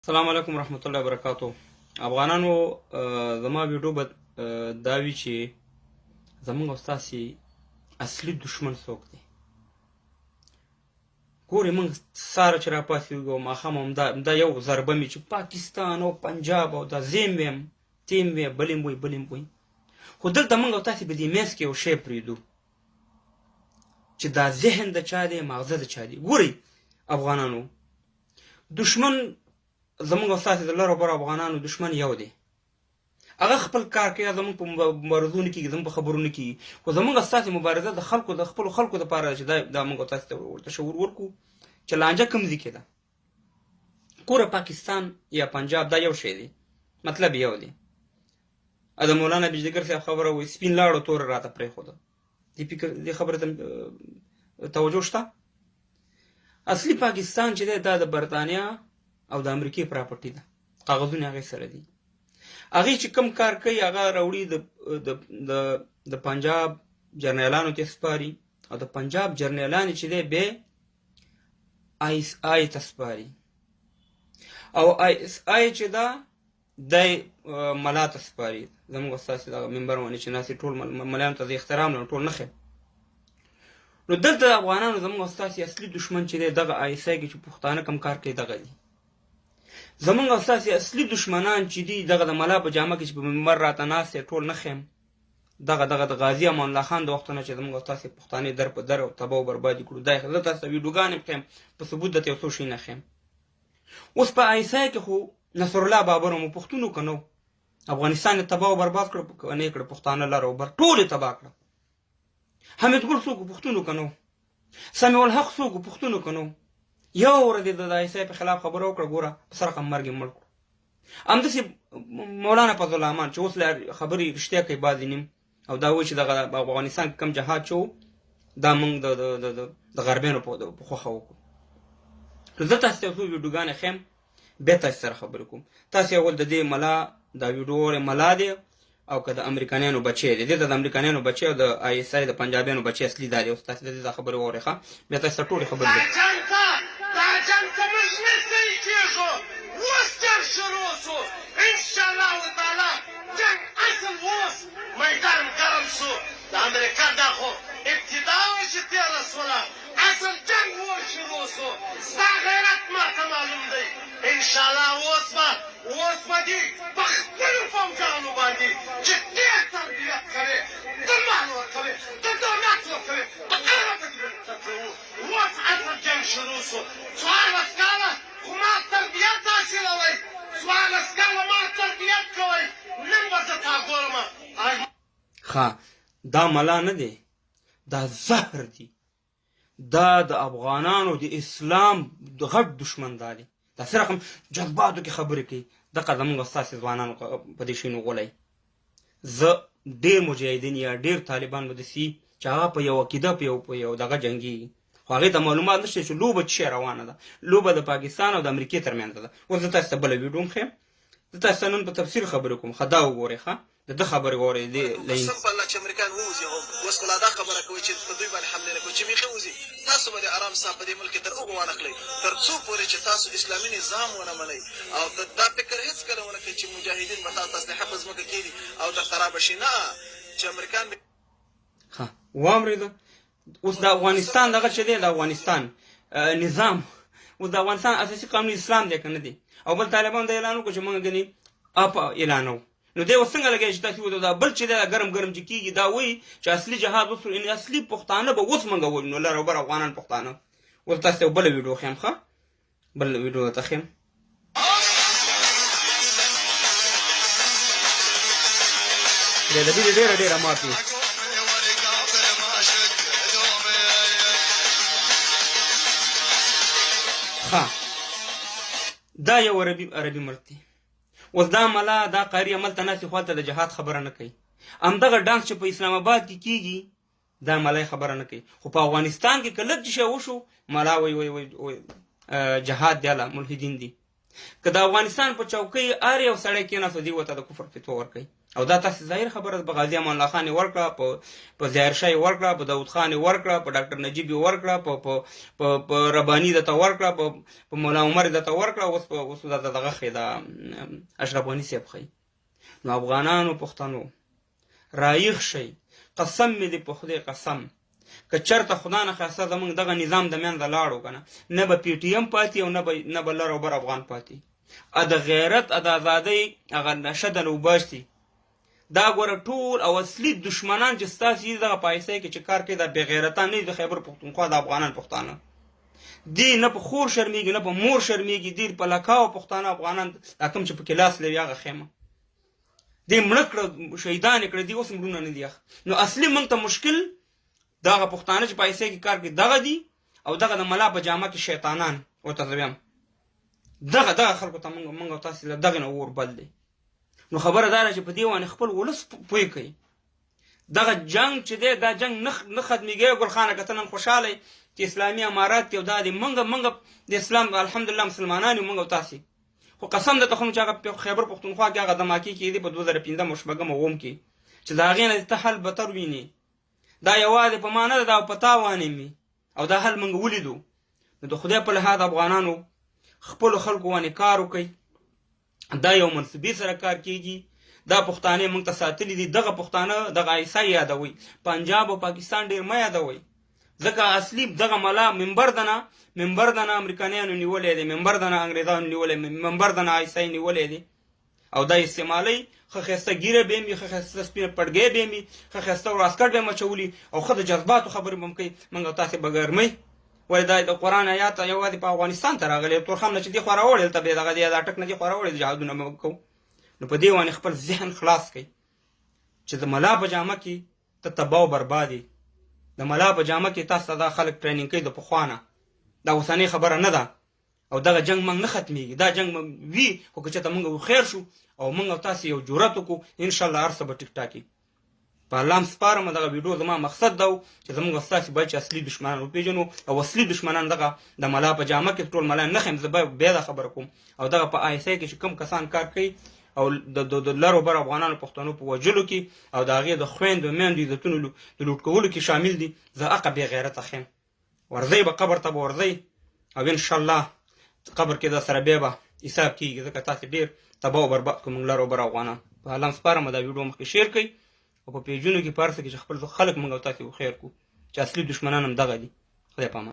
السلام علیکم ورحمت الله وبرکاتو. افغانانو زما ویډیو به دا وي چې زمونږ او ستاسې اصلي دشمن څوک دی. ګورې موږ ساره چې راپاڅېږو ماښام همدا یو ضربه مې چې پاکستان او پنجاب او دا زیم ویم تیم وی بلیم وی خو دلته موږ او تاسې به دې منځ کې یو شی پرېږدو چې دا ذهن د چا دی ماغزه د چا دی. ګورئ افغانانو، دشمن زمونږ او ستاسې د لرو برو افغانانو دشمن یو دی. هغه خپل کار کوي، زمونږ په مبارزو نه کېږي، زمونږ په خبرو نه کېږي، خو زمونږ او ستاسې مبارزه د خلکو د خپلو خلکو دپاره ده چې دا موږ او تاسې ته ورته شعور ورکړو چې لانجه کوم ځای کې ده. ګوره پاکستان یا پنجاب دا یو شی دی، مطلب یو دی. د مولانا بجلیګر صاحب خبره وایي سپین لاړو توره راته پرېښوده. دې خبرې ته توجه شته؟ اصلي پاکستان چې دی دا د برطانیا او د امریکې پراپرټي ده، کاغذونه هغې سره دي. هغې چې کوم کار کوي هغه راوړي د پنجاب جرنیلانو ته سپاري، او د پنجاب جرنیلان چې دی بیا ISI ته سپاري، او ISI چې ده دی ملا ته سپاري. زموږ ستاسې دغه ممبر باندې چې ناستې ټول ملایانو ته زه احترام لرم، ټول نه ښیم. نو دلته د افغانانو زموږ ستاسې اصلي دشمن چې دی دغه ISI کې چې پښتانه کوم کار کوي دغه دی. زمونږ او ستاسې اصلي دشمنان چې دي دغه د ملا په جامه کې چې په منبر راته ناست ټول نه ښیم. دغه د غازي امان الله خان د وختونه چې زمونږ او ستاسې پښتانې در په در او تباه او بربادي کړو، دا زه تاسو ته ویډیوګانې ښیم، په ثبوت درته یو څو شي نه ښیم. اوس په ISI کې خو نصرالله بابر مو پښتون که نه، افغانستان یې تباه او برباد کړه، نه یې کړه پښتانه لر او بر ټول یې تباه کړه. حمید ګل څوک پښتون که نه، سمیع الحق څوک پښتون که نه، یو ورځ د ISI په خلاف خبره وکړه، ګوره په سره مرګ یې مړ کړو. همداسې مولانا فضل الرحمن چې اوس خبرې رښتیا کوي بعضې نیم، او دا وایي چې دغه افغانستان کې کوم جهاد چې و دا موږ د غربیانو په خوښه وکړو. زه تاسې ته یو څو ویډیوګانې ښیم، بیا تاسې سره خبرې کوم. تاسې اول د دې ملا دا ویډیو اورئ، ملا دی او که د امریکایانو بچی دی، دې ته د امریکایانو بچی او د ISI د پنجابیانو بچی اصلي دا دی. اوس تاسې د دې دا خبرې واورئ ښه، بیا تاسې ته ټولې خبرې شروع شو ان شاء الله تعالی جنگ اصل اوس میدان ګرم شو. د امریکا دا خو ابتدا وه چې تېره شوله، اصل جنگ اوس شروع شو. ستا غیرت ماته معلوم دی. ان شاء الله اوس به دې په خپلو فوجانو باندې چې ډېر تربیت کوې، ته مال ورکوې، ته دولت ورکوې، په هغه به ته کوو. اوس اصل جنگ شروع شو. 14 کاله خو ما تربیت حاصلوئ، 14 کاله ما تربیت کوئ، نن به زه تا ګورم. ښه، دا ملا نه دی، دا زهر دی. دا د افغانانو د اسلام د غټ دشمن دا دی. دا صرف جذباتو کې خبرې کوي. دغه زموږ او ستاسې ځوانانو په دې شیانو غولی. زه ډېر مجاهدین یا ډېر طالبان به داسې چې هغه په یو عقیده په یو دغه جنګېږي، خو هغې ته معلومات نشته چې لوبه څه شی روانه ده. لوبه د پاکستان او د امریکې ترمنځ ده. اوس زه تاسې ته بله ویډیو هم ښیم، زه تاسې ته نن په تفصیل خبرې کوم. ښه دا وګورئ، ښه د ده خبرې واورئ. قسم په الله چې امریکایان ووځي، اوس خو لا دا خبره کوي چې په دوی باندې حملې نه کوي، چې بیخي وځي. تاسو به د ارام ساه په دې ملک کې تر هغو وانخلئ تر څو پورې چې تاسو اسلامي نظام ونه منئ، او دا فکر هېڅکله ونه کوئ چې مجاهدین به تاسو اسلحه په ځمکه کښېږدي او درته رابه شي. نه، چې امریکایان ښه واورېده. اوس د افغانستان دغه چې دی د افغانستان نظام، اوس د افغانستان اساسي قانون اسلام دی که نه دی؟ او بل طالبان دا اعلان وکړو چې موږ ګنې اپ اعلانوو. نو دی اوس څنګه لګیا چې تاسې وایو دا بل چې دی دا ګرم چې کېږي، دا وایي چې اصلي جهاد اوس اصلي پښتانه به اوس موږ ووژنو، لر او بر افغانان پښتانه. اوس تاسې ته بله ویډیو ښیم، ښه بل ویډیو ته ښیم. ډېره ماتې دا یو عربي مرد دی. اوس دا ملا دا قاري هملته ناستې خوا ته د جهاد خبره نه کوي. همدغه ډانس چې په اسلام آباد کې کېږي دا ملا خبره نه کوي، خو په افغانستان کې که لږ شی وشو ملا وایي جهاد دی، الله ملحدین دي. که د افغانستان په چوکۍ هر یو سړی کېناست دوی ورته د کفر فتوا ورکوي او دا تاسې ظاهر خبره ده. په غازي امان الله خان یې ورکړه، په ظاهرشاه یې ورکړه، په داود خان یې ورکړه، په ډاکټر نجیب یې ورکړه، په رباني درته ورکړه، په مولا عمر درته ورکړه، اوس دغه ښیي د اشرف غني صاحب ښیي. نو افغانانو پښتنو رایښ شئ، قسم مې دی په خدای قسم، که چېرته خدا نه خواسته زموږ دغه نظام د منځه لاړو که نه، نه به پی ټي ایم پاتې او نه به لر او بر افغان پاتې. د غیرت د ازادۍ هغه نشه د نوباسي دا ګوره ټول او اصلي دشمنان چې ستاسې دي دغه په حیثیه کې چې کار کوي دا بېغیرتان نه دي د خیبر پښتونخوا د افغانان پښتانه دی، نه په خور شرمېږي نه په مور شرمېږي، دی په لکاو پښتانه افغانان دا کوم چې پکې لاس لري هغه خیمه دی مړه کړه، شهیدان یې کړه، دی اوس مړونه نه دي. نو اصلي موږ ته مشکل دغه پښتانه چې په حیثیه کې کار کوي دغه دي او دغه د ملا په جامه کې شیطانان ورته زه وایم دغه خلکو ته موږ او تاسې له دغې نه اور بل دی. نو خبره دا ده چې په دې باندې خپل ولس پوه کوي. دغه جنګ چې دی دا جنګ نه ختمېږي. ګلخانه که ته نن خوشحاله یې چې اسلامي امارات دی او دا دی موږ د اسلام الحمدلله مسلمانان یو موږ او تاسې، خو قسم درته خورم چې هغه خیبر پښتونخوا کې هغه دماکي کې دی په 2015 او 2016 او 2018 کې چې د هغې نه ته حل بتر وینې، دا یوازې په ما نه ده، دا په تا وانې او دا حل موږ ولیدو. نو د خدای په لحاظ افغانانو خپلو خلکو باندې کار وکړئ. دا یو منصبي سره کار کېږي. دا پښتانه موږ ته ساتلي دي. دغه پښتانه دغه عیسی یادوئ، پنجاب او پاکستان ډېر مه یادوئ، ځکه اصلي دغه ملا منبر د نه امریکایانو نیولی دی، منبر د نه انګریزانو نیولی، منبر د نه عیسی نیولی دی او دا استعمالوي. ښه ښایسته ږیره به یې وي، ښه ښایسته سپینه پړګۍ به یې وي، ښه ښایسته واسکټ به یې مچولي او ښه د جذباتو خبرې به هم کوي. موږ او تاسې به ګرمئ. ولې دا د قرآن آیات یوازې په افغانستان ته راغلی، تورخم نه چې دې خوا راوړی دلته بیا دغه دی دا ټک نه دې خوا راوړی جهادونه به کوو. نو په دې باندې خپل ذهن خلاص کړئ چې د ملا په جامه کې ته تباه او برباد یې. د ملا په جامه کې تاسو ته دا خلک ټریننګ کوي د پخوا نه، دا اوسنۍ خبره نه ده او دغه جنګ موږ نه ختمېږي. دا جنګ وي خو که چېرته موږ خیر شو او موږ او تاسې یو جرأت وکړو انشاءالله هر څه به ټیک ټاک وي. په الله م سپارم. دغه ویډیو زما مقصد دا و چې زموږ او ستاسې باید چې اصلي دشمنان وپېژنو او اصلي دشمنان دغه د ملا په جامه کې ټول ملا نه ښیم. زه بیا دا خبره کوم او دغه په آیسۍ کې چې کوم کسان کار کوي او د لر او بر افغانانو پښتنو په وژلو کې او د هغې د خویندو میندو عزتونو د لوټ کولو کې شامل دي، زه حقه بې غیرته ښیم. ورځئ به قبر ته به ورځئ او انشاءالله قبر کې در سره بیا به حساب کېږي، ځکه تاسې ډېر تباه او برباد کړو موږ لر او بر افغانان. په الله م سپارم دا ویډیو مخکې شیر کړئ او په پیجونو کې په هر څه کې چې خپل خلک موږ او تاسې خیر کړو چې اصلي دشمنان هم دغه دي. خدای په امان.